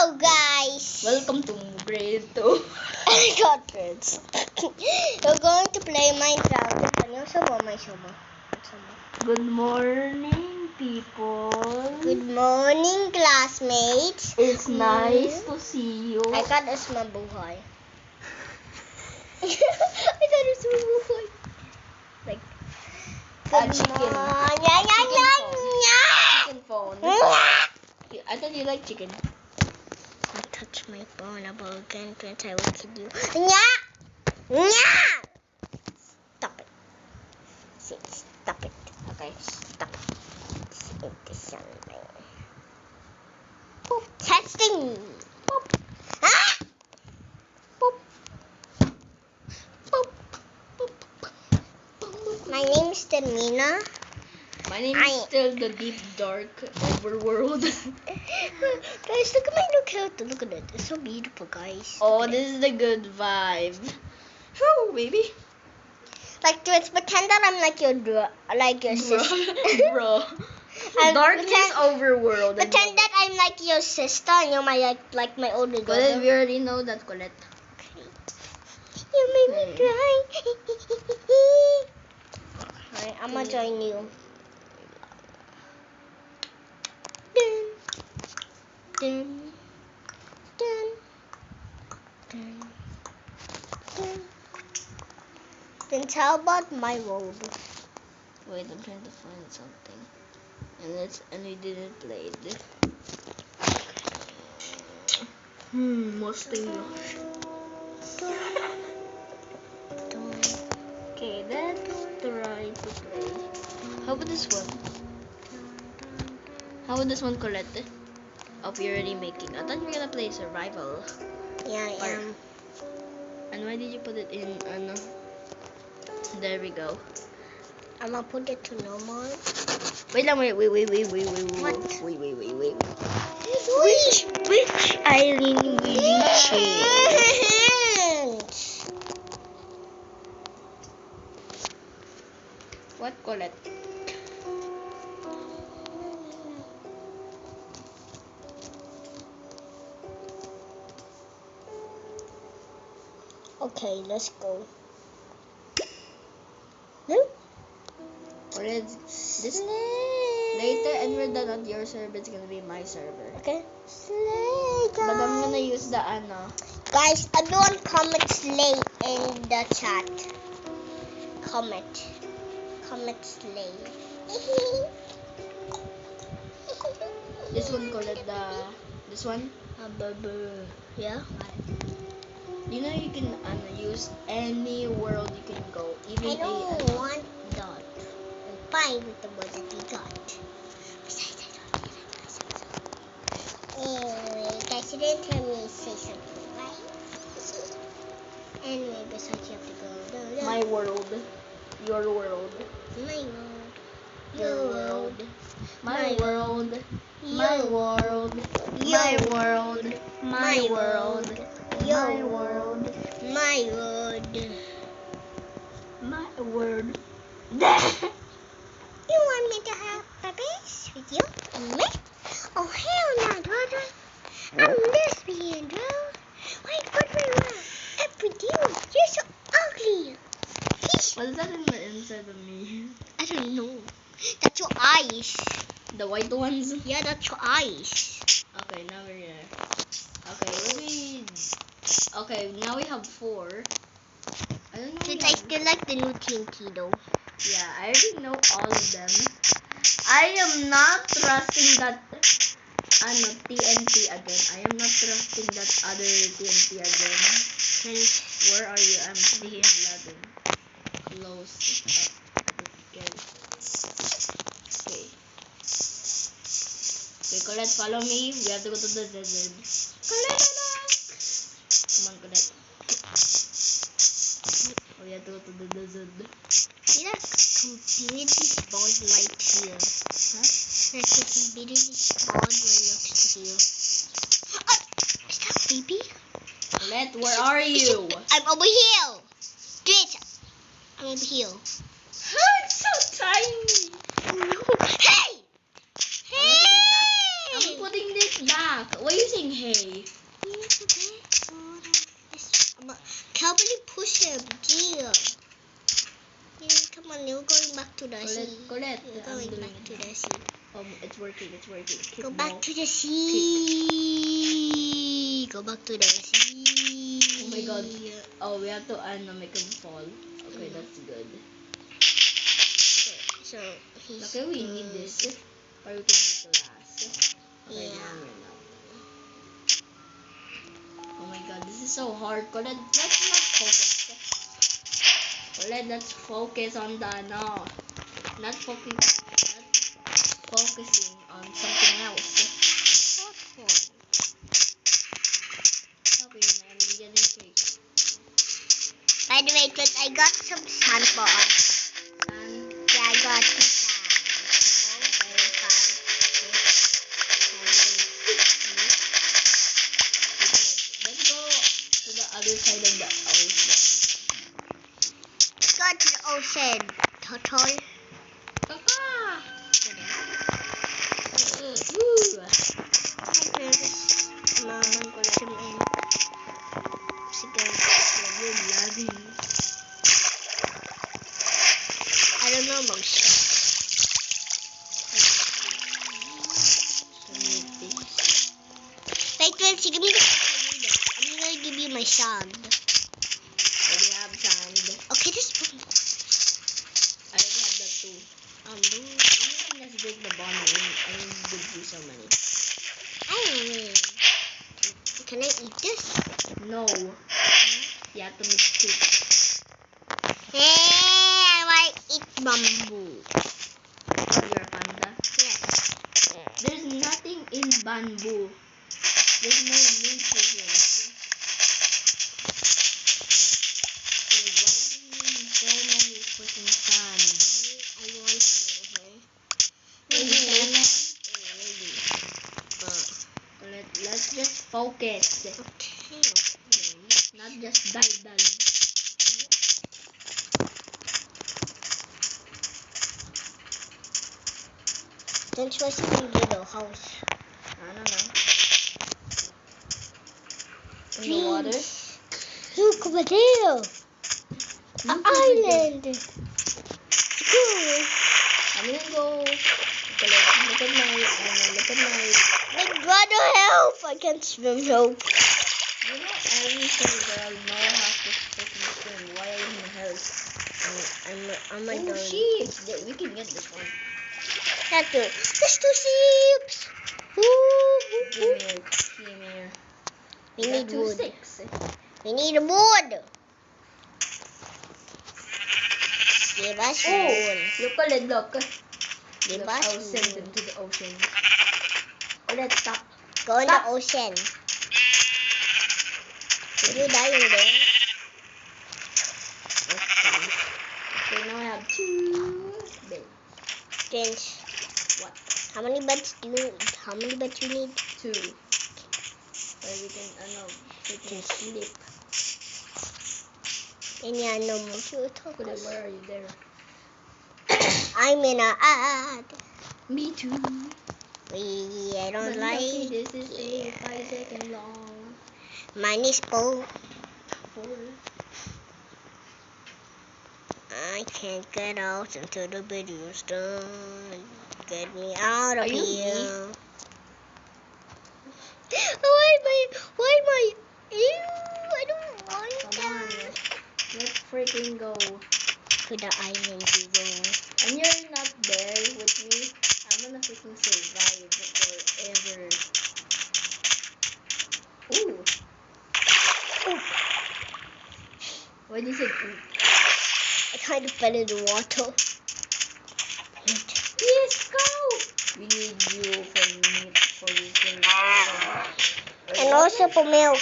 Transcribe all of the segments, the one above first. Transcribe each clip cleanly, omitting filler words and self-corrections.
Hello guys! Welcome to grade 2. I got kids. We're going to play Minecraft. Good morning, people. Good morning, classmates. It's nice to see you. I thought it's mabuhay. I thought it's mabuhay. Like, good chicken. morning. Chicken phone. I thought you like chicken. Don't touch my phone about again, Prince. I will kill you. Nya! Stop it. Stop it. Okay, stop it. It is something. Boop. Testing. Boop. Ah! Boop. Boop. Boop. My name is Termina. My name is still the deep dark overworld. Guys, look at my new character. Look at it. It's so beautiful, guys. Oh, this is the good vibe. Oh, baby. Like, let's pretend that I'm like your sister. Bro. And Darkness overworld. Pretend that I'm like your sister and you're my like my older brother. Colette, we already know that, Colette. Okay. You made me cry. Alright, I'm gonna join you. Dun, dun, dun, dun. Then tell about my world. Wait, I'm trying to find something. And we didn't play it. Mostly lost. Okay, let's try to play. How about this one? How about this one, Colette? Oh, you're already making. I thought you were gonna play survival. Yeah, I am. And why did you put it in? There we go. I'm gonna put it to normal. Wait. What? Wait. Which island will you choose? What, Colette? Okay, let's go. No? Colette, this later, and we're done on your server. It's gonna be my server. Okay. Slay, But I'm gonna use the Guys, everyone comment slay in the chat. Comment slay. This one, Colette, this one. Yeah. You know you can use any world you can go, even I don't want that. I'm fine with the world that we got. Besides, I don't even know. Anyway, guys, you didn't tell me to say something, right? Anyway, besides, you have to go. My world, your world, My world. your world, my My world, my world, my world, my world, Your world. My world. my world. You want me to have puppies with you and me? Oh, hell no, brother. I'm lesbian, bro. Wait, what do you want? Up with you. You're so ugly. What is that in the inside of me? I don't know. That's your eyes. The white ones? Yeah, that's your eyes. Okay, now we're here. Okay, now we have 4. I don't know. Since I still like the new TNT though. Yeah, I already know all of them. I am not trusting that TNT again. I am not trusting that other TNT again. Where are you? I'm seeing lagging. Close up. Okay. Okay, Colette, follow me. We have to go to the desert. Colette! Come on, Colette. We have to go to the desert. Yeah, completely spawned right here. Huh? That's completely spawned right next to here. Is that baby? Colette, where are you? I'm over here. Straight. I'm over here. It's so tiny. Hey! I'm putting this back. Why are you saying hey? You're going back to the sea. Colette, You're I'm going doing back it to now. the sea. It's working. Kick Go ball. back to the sea. Go back to the sea. Oh my god. Oh, we have to make him fall. Okay, that's good. Okay, so he's Okay, we need good. this. Or we can make the last. Okay, Yeah. now we're not. Oh my god, this is so hard. Colette, let's not focus. Colette, let's focus on the not focusing on something else. What one? Okay, I'm getting cake. By the way, but I got some sandbox. And Yeah, I got some sand. Okay, 5, 6, 7, 8. let's go to the other side of the ocean. Go to the ocean, turtle. Kaka! Okay, Naman ko zoom in. Sige. You're lagging. I don't know mag-stop. Wait, sige, I'm gonna give you my sand. I already have sand. Okay, this one. I already have that too. Let's break the bond. I will give you so many. I don't know. Can I eat this? No. You have to mix it. Hey, I want to eat bamboo. You're a panda. Yes. There's nothing in bamboo. There's no nutrients. Why do you need so many freaking sand? I want to. Maybe sand. Maybe. Let's just focus. Okay. Not just die. Then what's in the little house? I don't know. In the water? Look over there. An island. Cool. I'm gonna go. Okay, look at my. My brother, help! I can't swim. Help. You know every single girl know how to freaking swim. Why are you in hell? I'm a Oh dog. sheep! We can get this one. That's two. There's 2 sheep. Give me here. We need two wood. sticks. We need wood. Give us wood. Look, Colette, look. Give Look, us I'll send them wood. to the ocean. Colette, stop. Go in the ocean. Did you die in there? Okay, now I have 2 beds. Prince. What? How many beds do you need? How many beds you need? 2. Where we can, freaking sleep. No more. Colette, where are you there? I'm in a ad. Me too. I don't But like lucky this is it. 5 seconds long. Mine is full. 4. I can't get out until the video's done. Get me out of Are you here. Why am I? Ew, I don't want Come on. that. Let's freaking go. To the island we go. And you're not there with me. I'm gonna freaking survive forever. Ooh. Why did you say ooh? I kind of fell in the water. Yes, go! We need you for meat for you to And also for milk.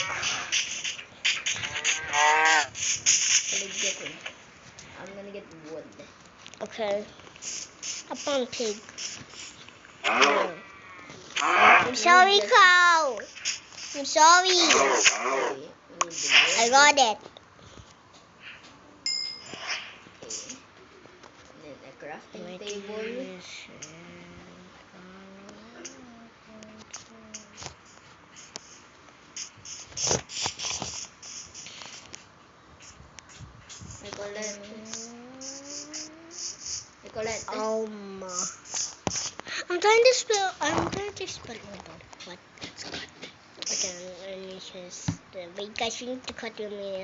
I'm gonna get wood. Okay. Up on pig. No. I'm sorry, cow. I'm sorry. I got it. Then a crafting table. I call it. Nicolette. I'm trying to spell. Oh my god. What? It's cut. Okay, let me just. Wait, guys, you need to cut your nails.